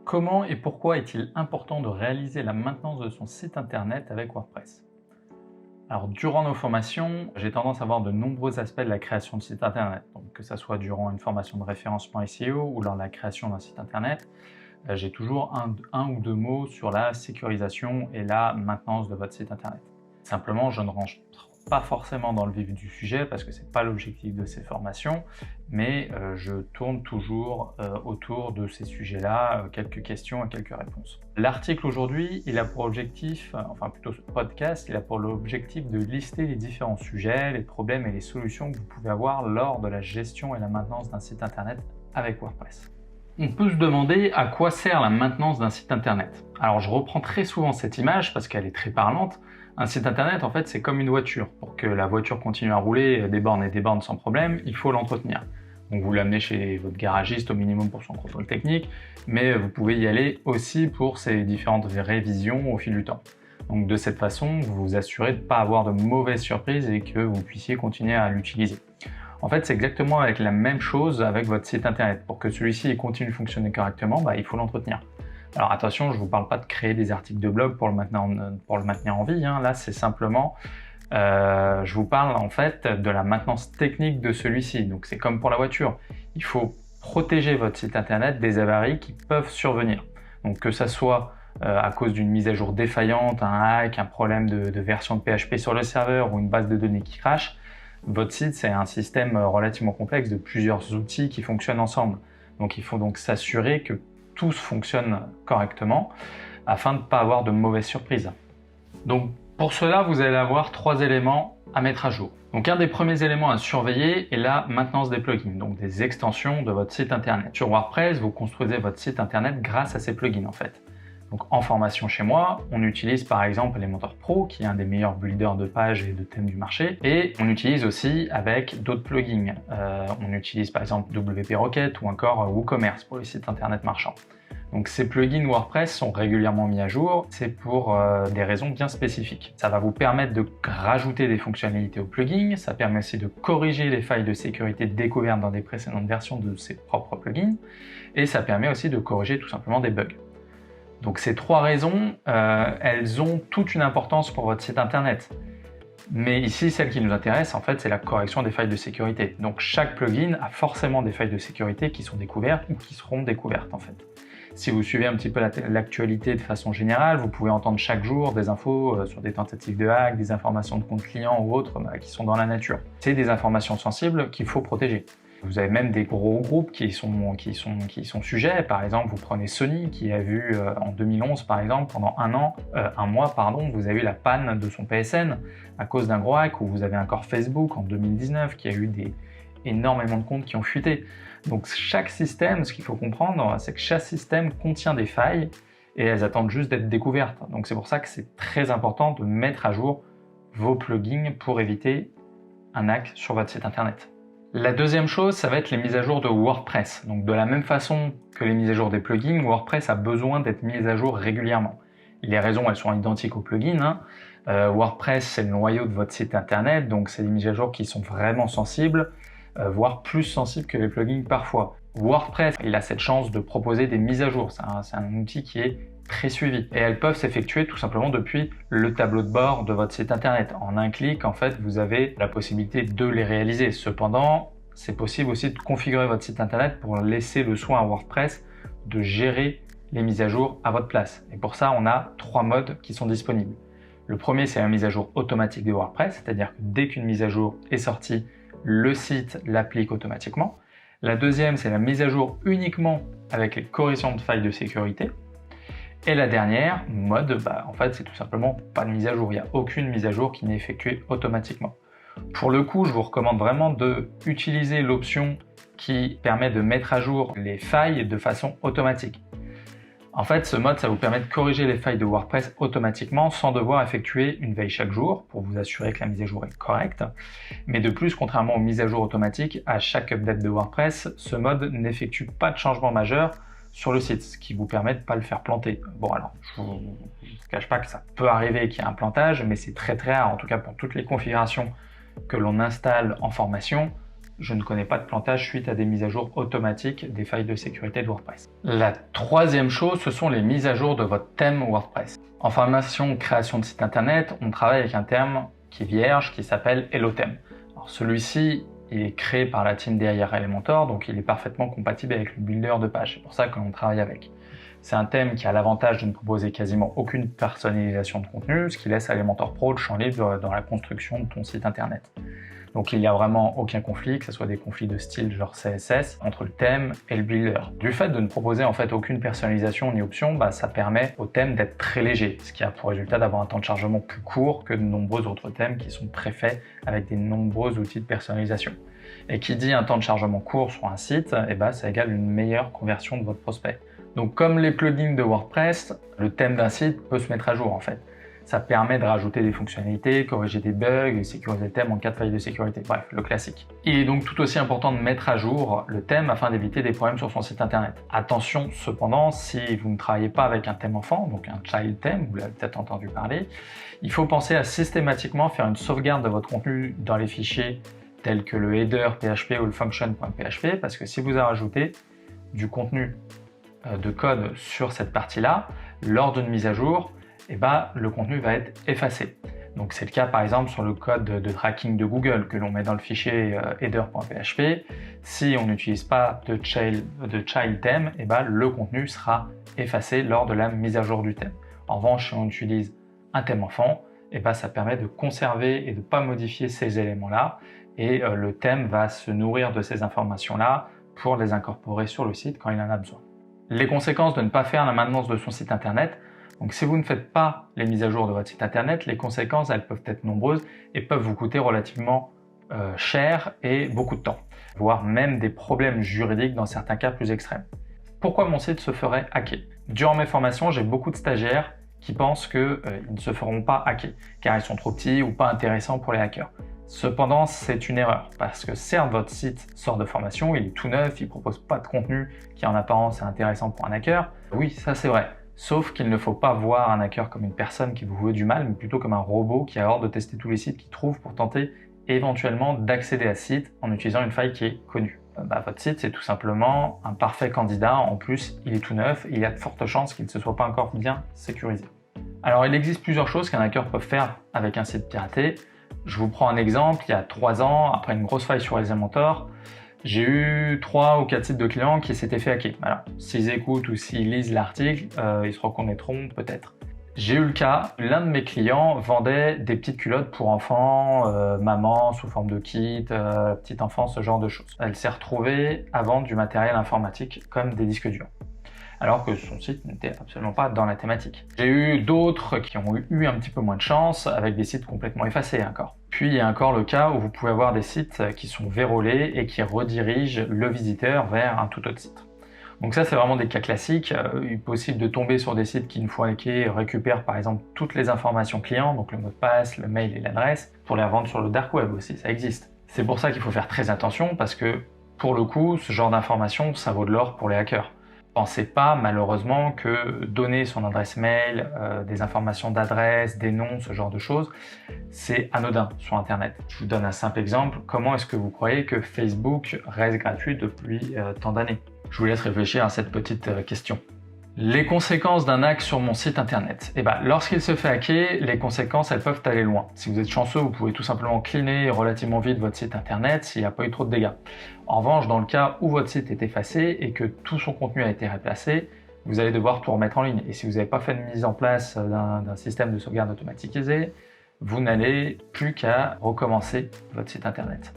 Comment et pourquoi est-il important de réaliser la maintenance de son site internet avec WordPress? Alors, durant nos formations, j'ai tendance à voir de nombreux aspects de la création de site internet. Donc, que ce soit durant une formation de référencement SEO ou lors de la création d'un site internet, j'ai toujours un ou deux mots sur la sécurisation et la maintenance de votre site internet. Simplement, je ne rentre pas forcément dans le vif du sujet parce que ce n'est pas l'objectif de ces formations, mais je tourne toujours autour de ces sujets-là, quelques questions et quelques réponses. L'article aujourd'hui, il a pour objectif, enfin plutôt ce podcast, il a pour l'objectif de lister les différents sujets, les problèmes et les solutions que vous pouvez avoir lors de la gestion et la maintenance d'un site internet avec WordPress. On peut se demander à quoi sert la maintenance d'un site internet. Alors je reprends très souvent cette image parce qu'elle est très parlante. Un site internet, en fait, c'est comme une voiture. Pour que la voiture continue à rouler des bornes sans problème, il faut l'entretenir. Donc vous l'amenez chez votre garagiste au minimum pour son contrôle technique, mais vous pouvez y aller aussi pour ses différentes révisions au fil du temps. Donc de cette façon, vous vous assurez de ne pas avoir de mauvaises surprises et que vous puissiez continuer à l'utiliser. En fait, c'est exactement avec la même chose avec votre site internet. Pour que celui-ci continue de fonctionner correctement, il faut l'entretenir. Alors attention, je ne vous parle pas de créer des articles de blog pour le maintenir en vie. Là, c'est simplement, je vous parle en fait de la maintenance technique de celui-ci. Donc c'est comme pour la voiture. Il faut protéger votre site internet des avaries qui peuvent survenir. Donc que ça soit à cause d'une mise à jour défaillante, un hack, un problème de version de PHP sur le serveur ou une base de données qui crache, votre site, c'est un système relativement complexe de plusieurs outils qui fonctionnent ensemble. Donc il faut donc s'assurer que tous fonctionnent correctement afin de ne pas avoir de mauvaises surprises. Donc pour cela, vous allez avoir 3 éléments à mettre à jour. Donc un des premiers éléments à surveiller est la maintenance des plugins, donc des extensions de votre site internet. Sur WordPress, vous construisez votre site internet grâce à ces plugins en fait. Donc en formation chez moi, on utilise par exemple Elementor Pro, qui est un des meilleurs builders de pages et de thèmes du marché, et on utilise aussi avec d'autres plugins. On utilise par exemple WP Rocket ou encore WooCommerce pour les sites internet marchands. Donc ces plugins WordPress sont régulièrement mis à jour, c'est pour des raisons bien spécifiques. Ça va vous permettre de rajouter des fonctionnalités aux plugins, ça permet aussi de corriger les failles de sécurité découvertes dans des précédentes versions de ses propres plugins, et ça permet aussi de corriger tout simplement des bugs. Donc ces 3 raisons, elles ont toute une importance pour votre site internet. Mais ici, celle qui nous intéresse, en fait, c'est la correction des failles de sécurité. Donc chaque plugin a forcément des failles de sécurité qui sont découvertes ou qui seront découvertes en fait. Si vous suivez un petit peu l'actualité de façon générale, vous pouvez entendre chaque jour des infos sur des tentatives de hack, des informations de compte client ou autres qui sont dans la nature. C'est des informations sensibles qu'il faut protéger. Vous avez même des gros groupes qui sont sujets. Par exemple, vous prenez Sony qui a vu en 2011, par exemple, pendant un mois, vous avez eu la panne de son PSN à cause d'un gros hack, ou vous avez encore Facebook en 2019 qui a eu énormément de comptes qui ont fuité. Donc chaque système, ce qu'il faut comprendre, c'est que chaque système contient des failles et elles attendent juste d'être découvertes. Donc c'est pour ça que c'est très important de mettre à jour vos plugins pour éviter un hack sur votre site internet. La deuxième chose, ça va être les mises à jour de WordPress. Donc de la même façon que les mises à jour des plugins, WordPress a besoin d'être mis à jour régulièrement. Les raisons, elles sont identiques aux plugins. WordPress, c'est le noyau de votre site internet, donc c'est des mises à jour qui sont vraiment sensibles, voire plus sensibles que les plugins parfois. WordPress, il a cette chance de proposer des mises à jour. C'est un outil qui est très suivi. Et elles peuvent s'effectuer tout simplement depuis le tableau de bord de votre site internet. En un clic, en fait, vous avez la possibilité de les réaliser. Cependant, c'est possible aussi de configurer votre site internet pour laisser le soin à WordPress de gérer les mises à jour à votre place. Et pour ça, on a 3 modes qui sont disponibles. Le premier, c'est la mise à jour automatique de WordPress, c'est-à-dire que dès qu'une mise à jour est sortie, le site l'applique automatiquement. La deuxième, c'est la mise à jour uniquement avec les corrections de failles de sécurité. Et la dernière mode, en fait, c'est tout simplement pas de mise à jour. Il n'y a aucune mise à jour qui n'est effectuée automatiquement. Pour le coup, je vous recommande vraiment d'utiliser l'option qui permet de mettre à jour les failles de façon automatique. En fait, ce mode, ça vous permet de corriger les failles de WordPress automatiquement sans devoir effectuer une veille chaque jour pour vous assurer que la mise à jour est correcte. Mais de plus, contrairement aux mises à jour automatiques, à chaque update de WordPress, ce mode n'effectue pas de changement majeur sur le site, ce qui vous permet de ne pas le faire planter. Bon, alors, je ne vous cache pas que ça peut arriver qu'il y ait un plantage, mais c'est très très rare. En tout cas, pour toutes les configurations que l'on installe en formation, je ne connais pas de plantage suite à des mises à jour automatiques des failles de sécurité de WordPress. La troisième chose, ce sont les mises à jour de votre thème WordPress. En formation création de site internet, on travaille avec un terme qui est vierge, qui s'appelle Hello Theme. Alors celui-ci, il est créé par la team derrière Elementor, donc il est parfaitement compatible avec le builder de page. C'est pour ça que l'on travaille avec. C'est un thème qui a l'avantage de ne proposer quasiment aucune personnalisation de contenu, ce qui laisse à Elementor Pro le champ libre dans la construction de ton site internet. Donc il n'y a vraiment aucun conflit, que ce soit des conflits de style genre CSS, entre le thème et le builder. Du fait de ne proposer en fait aucune personnalisation ni option, ça permet au thème d'être très léger, ce qui a pour résultat d'avoir un temps de chargement plus court que de nombreux autres thèmes qui sont préfaits avec des nombreux outils de personnalisation. Et qui dit un temps de chargement court sur un site, ça égale une meilleure conversion de votre prospect. Donc comme les plugins de WordPress, le thème d'un site peut se mettre à jour en fait. Ça permet de rajouter des fonctionnalités, corriger des bugs et sécuriser le thème en cas de faille de sécurité. Bref, le classique. Il est donc tout aussi important de mettre à jour le thème afin d'éviter des problèmes sur son site internet. Attention cependant, si vous ne travaillez pas avec un thème enfant, donc un child theme, vous l'avez peut-être entendu parler, il faut penser à systématiquement faire une sauvegarde de votre contenu dans les fichiers tels que le header PHP ou le function.php, parce que si vous avez rajouté du contenu de code sur cette partie-là, lors d'une mise à jour, le contenu va être effacé. Donc c'est le cas par exemple sur le code de tracking de Google que l'on met dans le fichier header.php. Si on n'utilise pas de child theme, le contenu sera effacé lors de la mise à jour du thème. En revanche, si on utilise un thème enfant, ça permet de conserver et de ne pas modifier ces éléments-là, et le thème va se nourrir de ces informations-là pour les incorporer sur le site quand il en a besoin. Les conséquences de ne pas faire la maintenance de son site internet. Donc si vous ne faites pas les mises à jour de votre site internet, les conséquences elles peuvent être nombreuses et peuvent vous coûter relativement cher et beaucoup de temps, voire même des problèmes juridiques dans certains cas plus extrêmes. Pourquoi mon site se ferait hacker? Durant mes formations, j'ai beaucoup de stagiaires qui pensent qu'ils ne se feront pas hacker car ils sont trop petits ou pas intéressants pour les hackers. Cependant, c'est une erreur parce que certes, votre site sort de formation, il est tout neuf, il ne propose pas de contenu qui en apparence est intéressant pour un hacker. Oui, ça c'est vrai. Sauf qu'il ne faut pas voir un hacker comme une personne qui vous veut du mal, mais plutôt comme un robot qui a hâte de tester tous les sites qu'il trouve pour tenter éventuellement d'accéder à ce site en utilisant une faille qui est connue. Votre site, c'est tout simplement un parfait candidat. En plus, il est tout neuf et il y a de fortes chances qu'il ne se soit pas encore bien sécurisé. Alors, il existe plusieurs choses qu'un hacker peut faire avec un site piraté. Je vous prends un exemple. Il y a 3 ans, après une grosse faille sur Elementor, j'ai eu 3 ou 4 sites de clients qui s'étaient fait hacker. Alors, s'ils écoutent ou s'ils lisent l'article, ils se reconnaîtront peut-être. J'ai eu le cas, l'un de mes clients vendait des petites culottes pour enfants, maman, sous forme de kit, petite enfant, ce genre de choses. Elle s'est retrouvée à vendre du matériel informatique comme des disques durs, alors que son site n'était absolument pas dans la thématique. J'ai eu d'autres qui ont eu un petit peu moins de chance, avec des sites complètement effacés encore. Puis il y a encore le cas où vous pouvez avoir des sites qui sont vérolés et qui redirigent le visiteur vers un tout autre site. Donc ça, c'est vraiment des cas classiques. Il est possible de tomber sur des sites qui, une fois hackés, récupèrent par exemple toutes les informations clients, donc le mot de passe, le mail et l'adresse, pour les revendre sur le dark web aussi, ça existe. C'est pour ça qu'il faut faire très attention, parce que pour le coup, ce genre d'informations, ça vaut de l'or pour les hackers. Pensez pas malheureusement que donner son adresse mail, des informations d'adresse, des noms, ce genre de choses, c'est anodin sur Internet. Je vous donne un simple exemple. Comment est-ce que vous croyez que Facebook reste gratuit depuis tant d'années? Je vous laisse réfléchir à cette petite question. Les conséquences d'un hack sur mon site internet. Lorsqu'il se fait hacker, les conséquences elles peuvent aller loin. Si vous êtes chanceux, vous pouvez tout simplement cleaner relativement vite votre site internet s'il n'y a pas eu trop de dégâts. En revanche, dans le cas où votre site est effacé et que tout son contenu a été replacé, vous allez devoir tout remettre en ligne. Et si vous n'avez pas fait de mise en place d'un système de sauvegarde automatisé, vous n'allez plus qu'à recommencer votre site internet.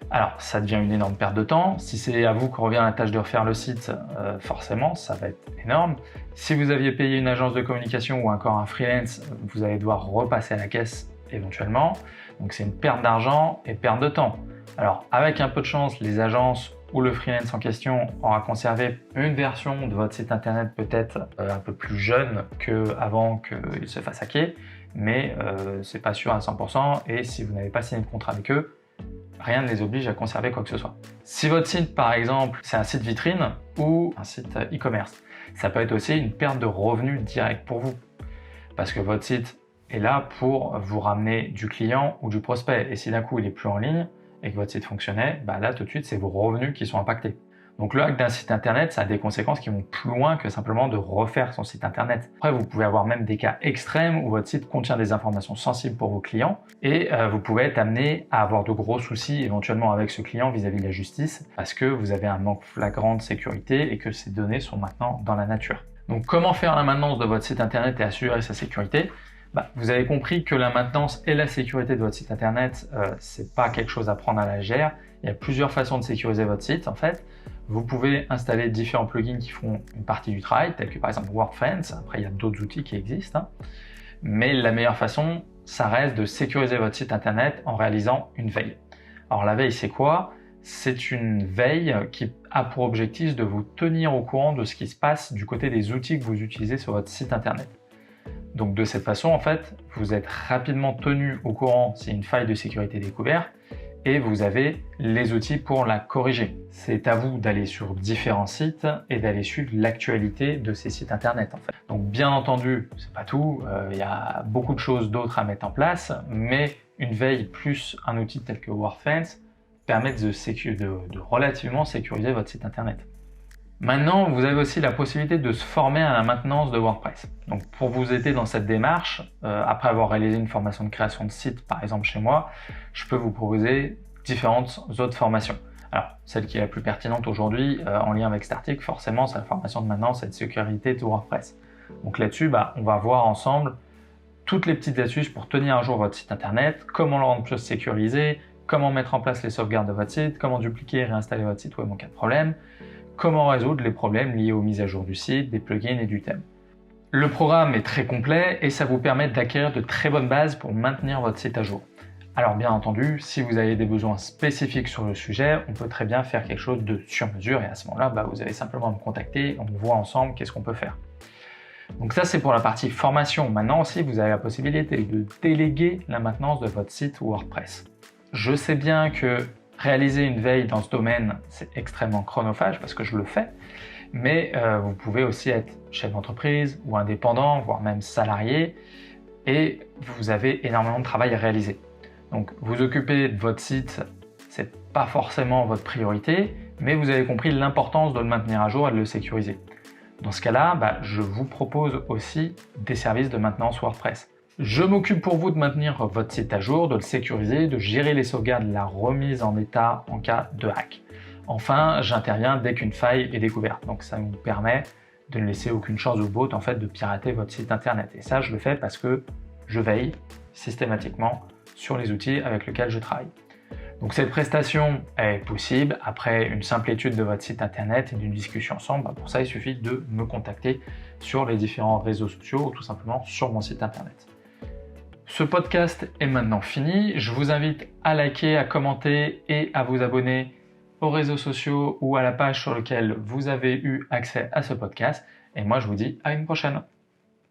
Alors, ça devient une énorme perte de temps. Si c'est à vous que revient la tâche de refaire le site, forcément, ça va être énorme. Si vous aviez payé une agence de communication ou encore un freelance, vous allez devoir repasser à la caisse éventuellement. Donc, c'est une perte d'argent et perte de temps. Alors, avec un peu de chance, les agences ou le freelance en question aura conservé une version de votre site internet peut-être un peu plus jeune qu'avant qu'il se fasse hacker, mais c'est pas sûr à 100%. Et si vous n'avez pas signé de contrat avec eux, rien ne les oblige à conserver quoi que ce soit. Si votre site, par exemple, c'est un site vitrine ou un site e-commerce, ça peut être aussi une perte de revenus direct pour vous. Parce que votre site est là pour vous ramener du client ou du prospect. Et si d'un coup il n'est plus en ligne, et que votre site fonctionnait, là tout de suite c'est vos revenus qui sont impactés. Donc le hack d'un site internet, ça a des conséquences qui vont plus loin que simplement de refaire son site internet. Après, vous pouvez avoir même des cas extrêmes où votre site contient des informations sensibles pour vos clients et vous pouvez être amené à avoir de gros soucis éventuellement avec ce client vis-à-vis de la justice parce que vous avez un manque flagrant de sécurité et que ces données sont maintenant dans la nature. Donc comment faire la maintenance de votre site internet et assurer sa sécurité? Vous avez compris que la maintenance et la sécurité de votre site internet, c'est pas quelque chose à prendre à la légère. Il y a plusieurs façons de sécuriser votre site en fait. Vous pouvez installer différents plugins qui font une partie du travail, tels que par exemple WordFence. Après, il y a d'autres outils qui existent. Mais la meilleure façon, ça reste de sécuriser votre site internet en réalisant une veille. Alors la veille, c'est quoi? C'est une veille qui a pour objectif de vous tenir au courant de ce qui se passe du côté des outils que vous utilisez sur votre site internet. Donc de cette façon, en fait, vous êtes rapidement tenu au courant si une faille de sécurité est découverte et vous avez les outils pour la corriger. C'est à vous d'aller sur différents sites et d'aller suivre l'actualité de ces sites internet en fait. Donc bien entendu, c'est pas tout, il y a beaucoup de choses d'autres à mettre en place, mais une veille plus un outil tel que WordFence permettent de relativement sécuriser votre site internet. Maintenant, vous avez aussi la possibilité de se former à la maintenance de WordPress. Donc pour vous aider dans cette démarche, après avoir réalisé une formation de création de site, par exemple chez moi, je peux vous proposer différentes autres formations. Alors, celle qui est la plus pertinente aujourd'hui, en lien avec cet article, forcément, c'est la formation de maintenance et de sécurité de WordPress. Donc là-dessus, on va voir ensemble toutes les petites astuces pour tenir à jour votre site internet, comment le rendre plus sécurisé, comment mettre en place les sauvegardes de votre site, comment dupliquer et réinstaller votre site web en cas de problème, comment résoudre les problèmes liés aux mises à jour du site, des plugins et du thème. Le programme est très complet et ça vous permet d'acquérir de très bonnes bases pour maintenir votre site à jour. Alors bien entendu, si vous avez des besoins spécifiques sur le sujet, on peut très bien faire quelque chose de sur mesure et à ce moment-là, vous avez simplement à me contacter, on voit ensemble qu'est-ce qu'on peut faire. Donc ça c'est pour la partie formation. Maintenant aussi, vous avez la possibilité de déléguer la maintenance de votre site WordPress. Je sais bien que réaliser une veille dans ce domaine, c'est extrêmement chronophage parce que je le fais, mais vous pouvez aussi être chef d'entreprise ou indépendant, voire même salarié, et vous avez énormément de travail à réaliser. Donc vous occuper de votre site, c'est pas forcément votre priorité, mais vous avez compris l'importance de le maintenir à jour et de le sécuriser. Dans ce cas-là, je vous propose aussi des services de maintenance WordPress. Je m'occupe pour vous de maintenir votre site à jour, de le sécuriser, de gérer les sauvegardes, la remise en état en cas de hack. Enfin, j'interviens dès qu'une faille est découverte. Donc ça vous permet de ne laisser aucune chance au bot en fait de pirater votre site internet. Et ça, je le fais parce que je veille systématiquement sur les outils avec lesquels je travaille. Donc cette prestation est possible après une simple étude de votre site internet et d'une discussion ensemble. Pour ça, il suffit de me contacter sur les différents réseaux sociaux ou tout simplement sur mon site internet. Ce podcast est maintenant fini. Je vous invite à liker, à commenter et à vous abonner aux réseaux sociaux ou à la page sur laquelle vous avez eu accès à ce podcast. Et moi, je vous dis à une prochaine.